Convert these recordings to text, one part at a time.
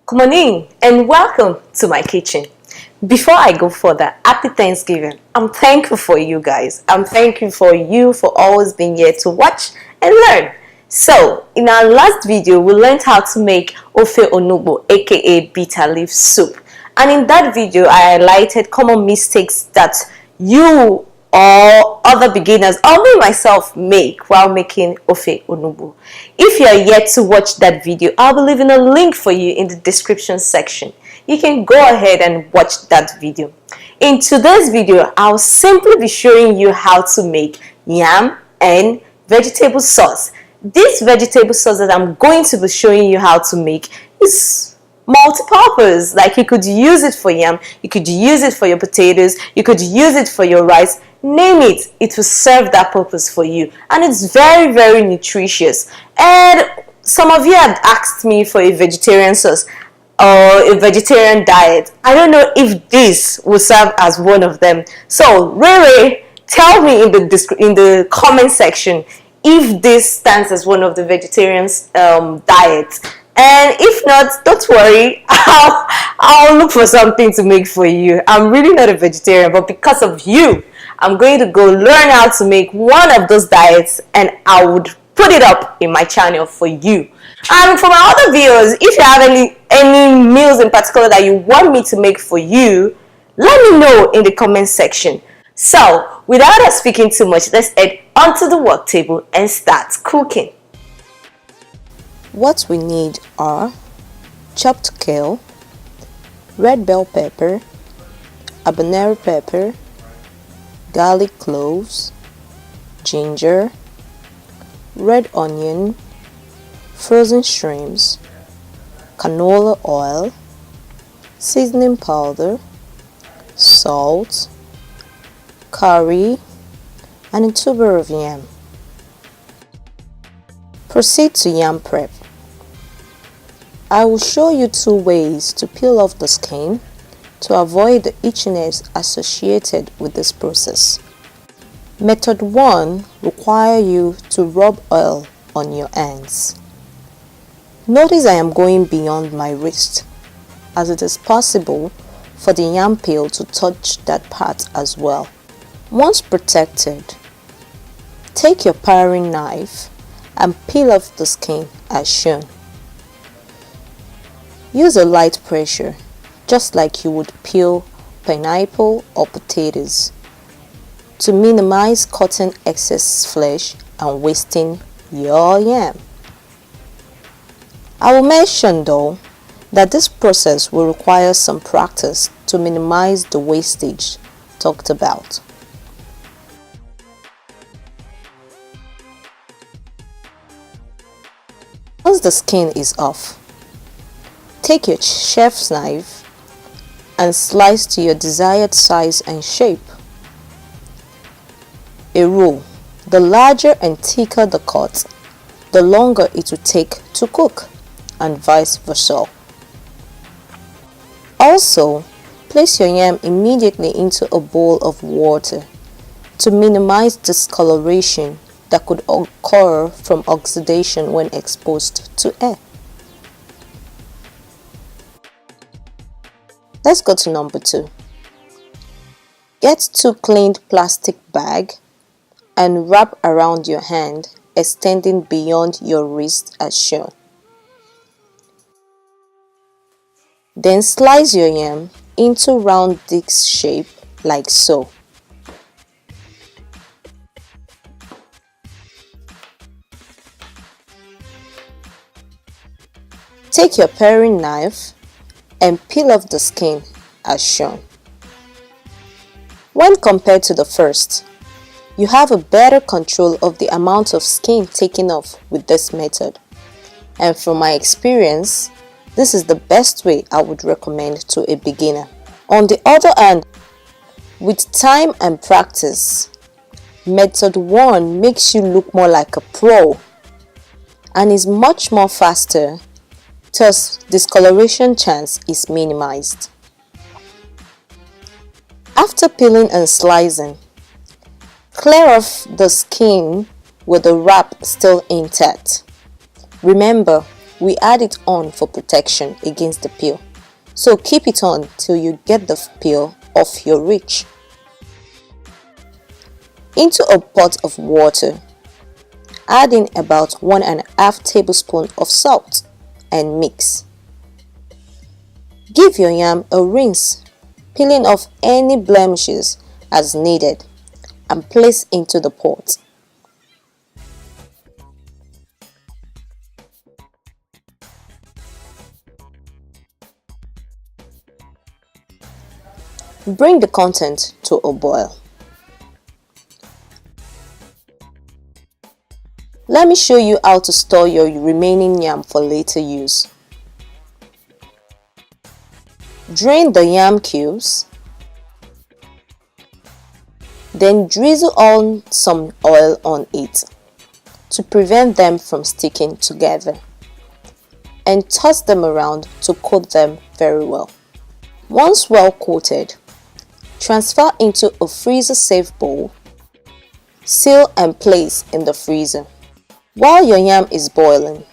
Come on in and welcome to my kitchen. Before I go further, happy Thanksgiving. I'm thankful for you guys. I'm thankful for you for always being here to watch and learn. So, in our last video, we learned how to make ofe onugbo, aka bitter leaf soup. And in that video, I highlighted common mistakes that you or other beginners or me myself make while making ofe onugbo. If you are yet to watch that video, I'll be leaving a link for you in the description section. You can go ahead and watch that video. In today's video, I'll simply be showing you how to make yam and vegetable sauce. This vegetable sauce that I'm going to be showing you how to make is multi-purpose. Like, you could use it for yam, you could use it for your potatoes, you could use it for your rice, name it, it will serve that purpose for you. And it's very, very nutritious. And some of you had asked me for a vegetarian sauce or a vegetarian diet. I don't know if this will serve as one of them. So Ray, tell me in the comment section if this stands as one of the vegetarians diets. And if not, don't worry, I'll look for something to make for you. I'm really not a vegetarian, but because of you, I'm going to go learn how to make one of those diets, and I would put it up in my channel for you. And for my other viewers, if you have any meals in particular that you want me to make for you, let me know in the comment section. So, without us speaking too much, let's head onto the work table and start cooking. What we need are chopped kale, red bell pepper, habanero pepper, garlic cloves, ginger, red onion, frozen shrimps, canola oil, seasoning powder, salt, curry, and a tuber of yam. Proceed to yam prep. I will show you two ways to peel off the skin to avoid the itchiness associated with this process. Method 1 requires you to rub oil on your hands. Notice I am going beyond my wrist, as it is possible for the yam peel to touch that part as well. Once protected, take your paring knife and peel off the skin as shown. Use a light pressure, just like you would peel pineapple or potatoes, to minimize cutting excess flesh and wasting your yam. I will mention though that this process will require some practice to minimize the wastage talked about. Once the skin is off, take your chef's knife and slice to your desired size and shape. A rule: the larger and thicker the cut, the longer it will take to cook, and vice versa. Also, place your yam immediately into a bowl of water to minimize discoloration that could occur from oxidation when exposed to air. Let's go to number 2. Get 2 cleaned plastic bags and wrap around your hand, extending beyond your wrist as shown. Then slice your yam into round disc shape like so. Take your paring knife and peel off the skin as shown. When compared to the first, you have a better control of the amount of skin taken off with this method. And from my experience, this is the best way I would recommend to a beginner. On the other hand, with time and practice, method 1 makes you look more like a pro and is much more faster, thus discoloration chance is minimized. After peeling and slicing, clear off the skin with the wrap still intact. Remember, we add it on for protection against the peel. So keep it on till you get the peel off your reach. Into a pot of water, add in about 1.5 tablespoons of salt and mix. Give your yam a rinse, peeling off any blemishes as needed, and place into the pot. Bring the content to a boil. Let me show you how to store your remaining yam for later use. Drain the yam cubes, then drizzle on some oil on it to prevent them from sticking together, and toss them around to coat them very well. Once well coated, transfer into a freezer-safe bowl, seal and place in the freezer. While your yam is boiling,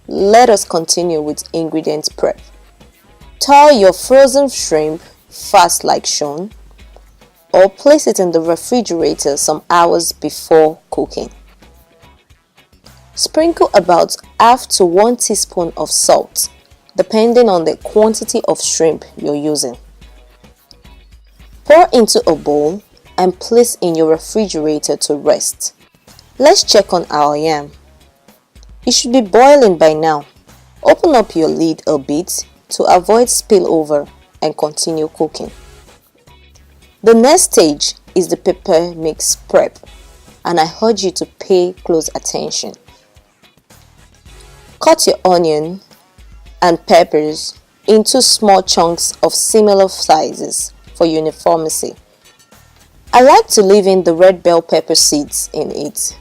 let us continue with ingredient prep. Thaw your frozen shrimp fast like shown, or place it in the refrigerator some hours before cooking. Sprinkle about half to 1 teaspoon of salt, depending on the quantity of shrimp you're using. Pour into a bowl and place in your refrigerator to rest. Let's check on our yam. It should be boiling by now. Open up your lid a bit to avoid spillover and continue cooking. The next stage is the pepper mix prep, and I urge you to pay close attention. Cut your onion and peppers into small chunks of similar sizes for uniformity. I like to leave in the red bell pepper seeds in it,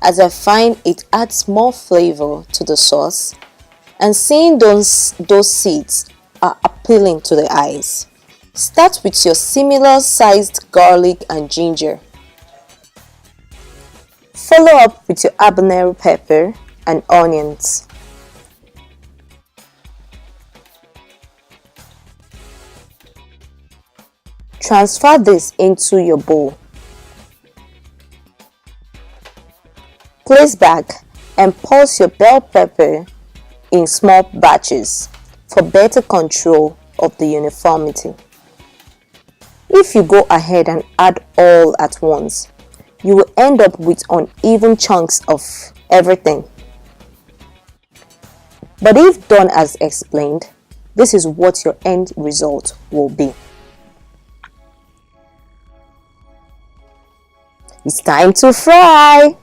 as I find it adds more flavor to the sauce, and seeing those seeds are appealing to the eyes. Start with your similar sized garlic and ginger. Follow up with your habanero pepper and onions. Transfer this into your bowl. Place back and pulse your bell pepper in small batches for better control of the uniformity. If you go ahead and add all at once, you will end up with uneven chunks of everything. But if done as explained, this is what your end result will be. It's time to fry.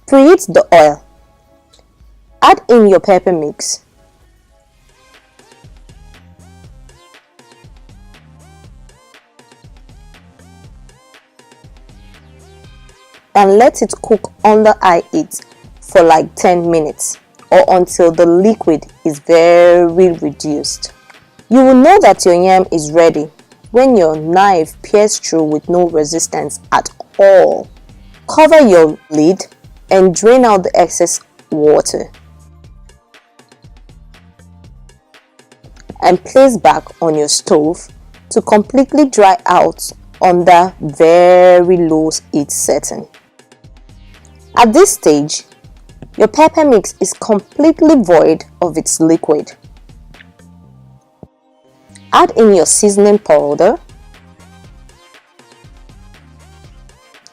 Preheat the oil. Add in your pepper mix. And let it cook under high heat for like 10 minutes or until the liquid is very reduced. You will know that your yam is ready when your knife pierces through with no resistance at all. Cover your lid and drain out the excess water, and place back on your stove to completely dry out under very low heat setting. At this stage, your pepper mix is completely void of its liquid. Add in your seasoning powder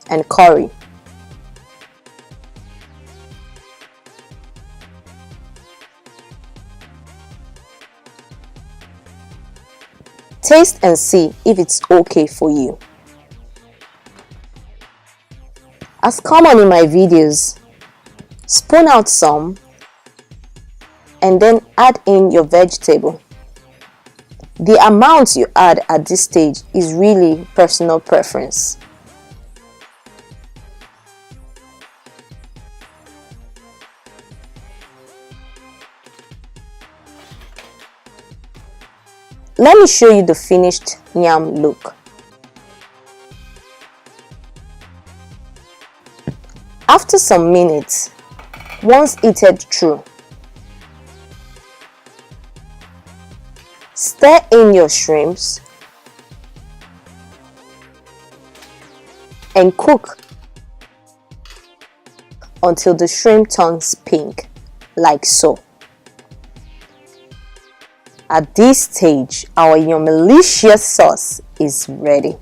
and curry. Taste and see if it's okay for you. As common in my videos, spoon out some and then add in your vegetable. The amount you add at this stage is really personal preference. Let me show you the finished yam look. After some minutes, once heated through. Stir in your shrimps and cook until the shrimp turns pink, like so. At this stage, our yummilicious sauce is ready.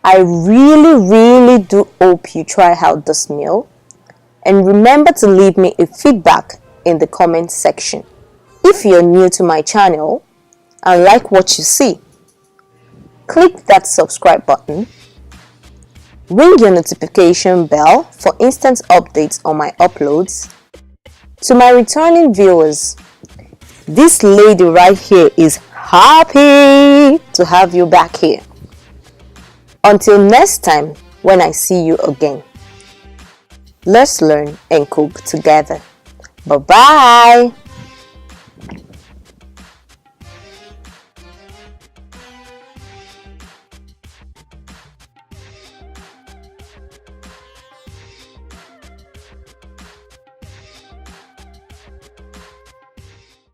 I really do hope you try out this meal, and remember to leave me a feedback in the comment section. If you're new to my channel and like what you see, click that subscribe button, ring your notification bell for instant updates on my uploads. To my returning viewers, this lady right here is happy to have you back here. Until next time when I see you again, let's learn and cook together. Bye-bye.